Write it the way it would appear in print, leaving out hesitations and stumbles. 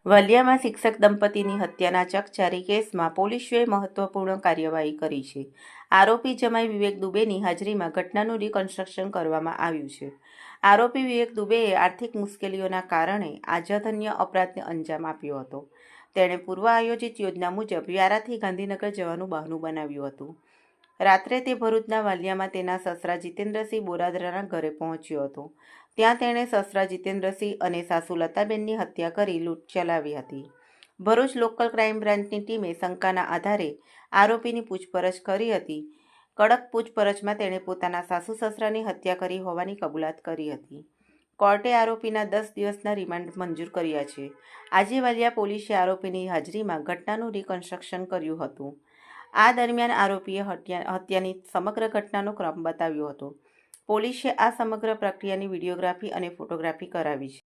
વાલિયામાં શિક્ષક દંપતીની હત્યાના ચકચારી કેસમાં પોલીસોએ મહત્વપૂર્ણ કાર્યવાહી કરી છે. આરોપી જમાઈ વિવેક દુબેની હાજરીમાં ઘટનાનું રિકન્સ્ટ્રક્શન કરવામાં આવ્યું છે. આરોપી વિવેક દુબેએ આર્થિક મુશ્કેલીઓના કારણે આ જઘન્ય અપરાધને અંજામ આપ્યો હતો. તેણે પૂર્વ આયોજિત યોજના મુજબ વ્યારાથી ગાંધીનગર જવાનું બહાનું બનાવ્યું હતું. રાત્રે તે ભરૂચના વાલિયામાં તેના સસરા જીતેન્દ્રસિંહ બોરાદરાના ઘરે પહોંચ્યો હતો. ત્યાં તેણે સસરા જીતેન્દ્રસિંહ અને સાસુ લતાબેનની હત્યા કરી લૂંટ ચલાવી હતી. ભરૂચ લોકલ ક્રાઇમ બ્રાન્ચની ટીમે શંકાના આધારે આરોપીની પૂછપરછ કરી હતી. કડક પૂછપરછમાં તેણે પોતાના સાસુ સસરાની હત્યા કરી હોવાની કબૂલાત કરી હતી. કોર્ટે આરોપીના 10 દિવસના રિમાન્ડ મંજૂર કર્યા છે. આજે વાલિયા પોલીસે આરોપીની હાજરીમાં ઘટનાનું રિકન્સ્ટ્રક્શન કર્યું હતું. આ દરમિયાન આરોપીએ હત્યાની સમગ્ર ઘટનાનો ક્રમ બતાવ્યો હતો. પોલીસે આ સમગ્ર પ્રક્રિયાની વિડીયોગ્રાફી અને ફોટોગ્રાફી કરાવી છે.